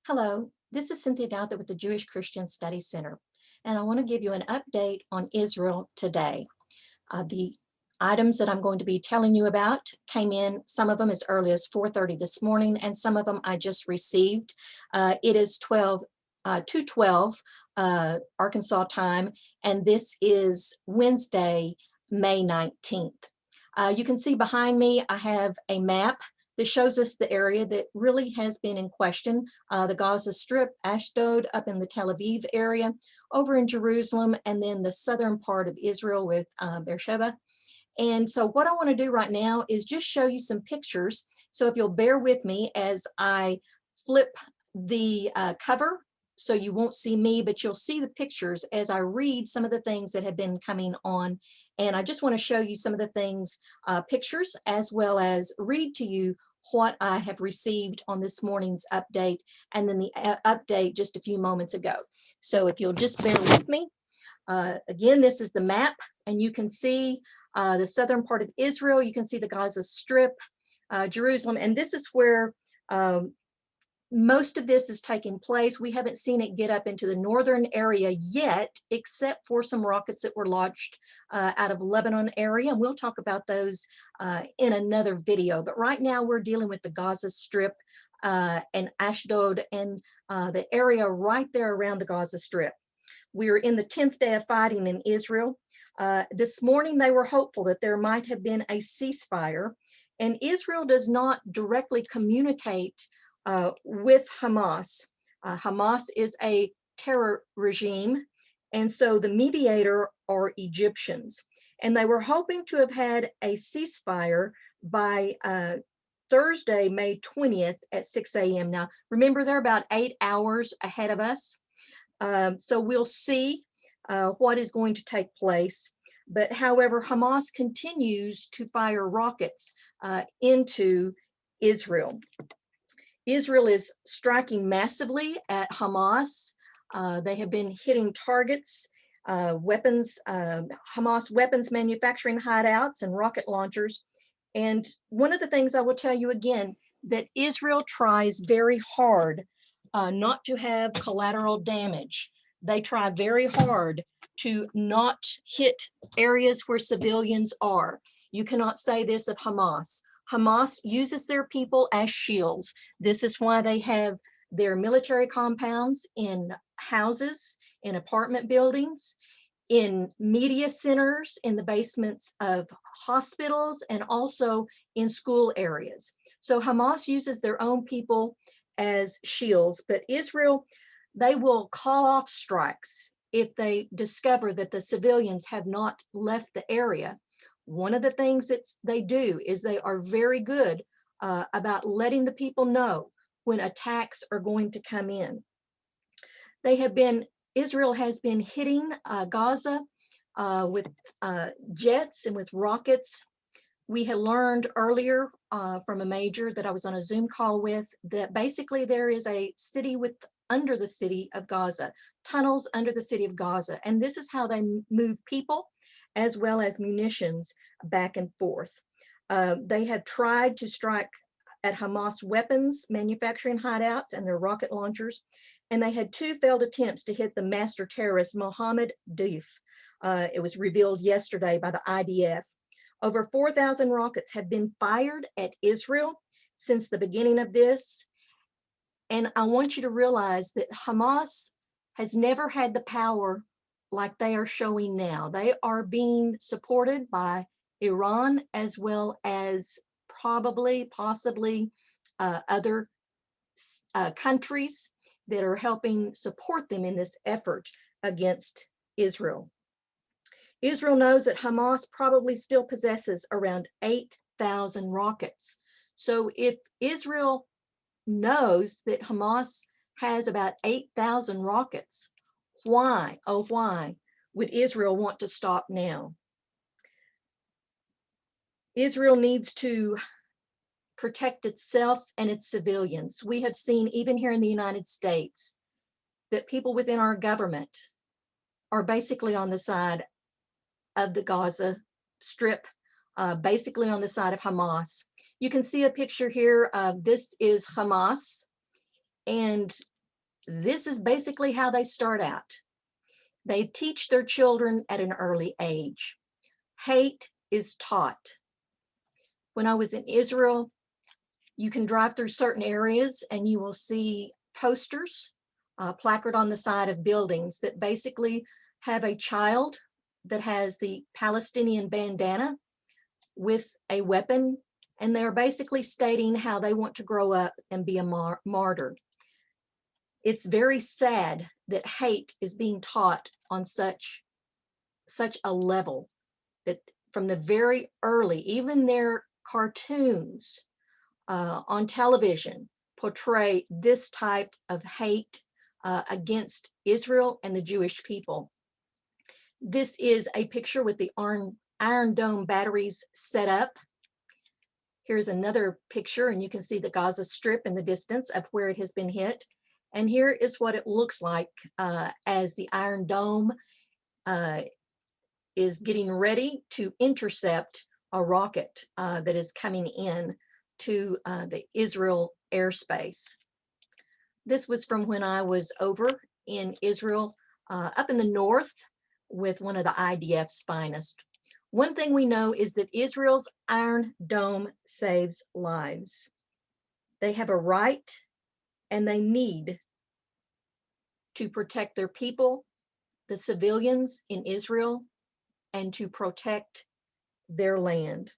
Hello, this is Cynthia Dowthett with the Jewish Christian Studies Center, and I want to give you an update on Israel today. The items that I'm going to be telling you about came in, some of them as early as 4:30 this morning, and some of them I just received. It is 2:12 Arkansas time, and this is Wednesday, May 19th. You can see behind me, I have a map that shows us the area that really has been in question. The Gaza Strip, Ashdod, up in the Tel Aviv area, over in Jerusalem, and then the southern part of Israel with Beersheba. And so what I want to do right now is just show you some pictures. So if you'll bear with me as I flip the cover, so you won't see me, but you'll see the pictures as I read some of the things that have been coming on. And I just want to show you some of the things, pictures, as well as read to you what I have received on this morning's update, and then the update just a few moments ago. So if you'll just bear with me. Again, this is the map, and you can see the southern part of Israel. You can see the Gaza Strip, Jerusalem, and this is where most of this is taking place. We haven't seen it get up into the northern area yet, except for some rockets that were launched out of Lebanon area, and we'll talk about those in another video. But right now we're dealing with the Gaza Strip and Ashdod and the area right there around the Gaza Strip. We're in the 10th day of fighting in Israel. This morning they were hopeful that there might have been a ceasefire, and Israel does not directly communicate with Hamas. Hamas is a terror regime, and so the mediator are Egyptians. And they were hoping to have had a ceasefire by Thursday, May 20th at 6 a.m. Now, remember, they're about 8 hours ahead of us. So we'll see what is going to take place. But however, Hamas continues to fire rockets into Israel. Israel is striking massively at Hamas. They have been hitting targets, Hamas weapons manufacturing hideouts and rocket launchers. And one of the things I will tell you again, that Israel tries very hard not to have collateral damage. They try very hard to not hit areas where civilians are. You cannot say this of Hamas. Hamas uses their people as shields. This is why they have their military compounds in houses, in apartment buildings, in media centers, in the basements of hospitals, and also in school areas. So Hamas uses their own people as shields, but Israel, they will call off strikes if they discover that the civilians have not left the area. One of the things that they do is they are very good about letting the people know when attacks are going to come in. Israel has been hitting Gaza with jets and with rockets. We had learned earlier from a major that I was on a Zoom call with that basically there is a city under the city of Gaza, tunnels under the city of Gaza. And this is how they move people as well as munitions back and forth. They have tried to strike at Hamas weapons manufacturing hideouts and their rocket launchers. And they had 2 failed attempts to hit the master terrorist, Mohammed Deif. It was revealed yesterday by the IDF. Over 4,000 rockets have been fired at Israel since the beginning of this. And I want you to realize that Hamas has never had the power like they are showing now. They are being supported by Iran as well as possibly other countries that are helping support them in this effort against Israel. Israel knows that Hamas probably still possesses around 8,000 rockets. So if Israel knows that Hamas has about 8,000 rockets, why, oh why, would Israel want to stop now? Israel needs to protect itself and its civilians. We have seen, even here in the United States, that people within our government are basically on the side of the Gaza Strip, basically on the side of Hamas. You can see a picture here of this is Hamas, and This is basically how they start out. They teach their children at an early age. Hate is taught. When I was in Israel, you can drive through certain areas and you will see posters, placard on the side of buildings that basically have a child that has the Palestinian bandana with a weapon, and they're basically stating how they want to grow up and be a martyr. It's very sad that hate is being taught on such a level that from the very early, even their cartoons on television portray this type of hate against Israel and the Jewish people. This is a picture with the Iron Dome batteries set up. Here's another picture, and you can see the Gaza Strip in the distance of where it has been hit. And here is what it looks like as the Iron Dome is getting ready to intercept a rocket that is coming in to the Israel airspace. This was from when I was over in Israel, up in the north with one of the IDF's finest. One thing we know is that Israel's Iron Dome saves lives. They have a right and they need to protect their people, the civilians in Israel, and to protect their land.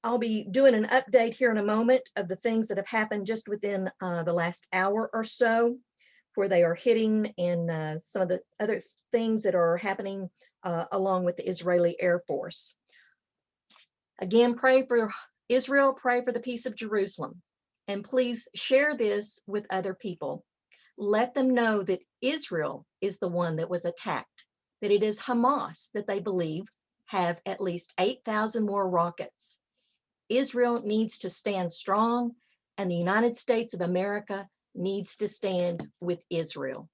I'll be doing an update here in a moment of the things that have happened just within the last hour or so, where they are hitting, and some of the other things that are happening along with the Israeli Air Force. Again, pray for Israel, pray for the peace of Jerusalem, and please share this with other people. Let them know that Israel is the one that was attacked, that it is Hamas that they believe have at least 8,000 more rockets. Israel needs to stand strong, and the United States of America needs to stand with Israel.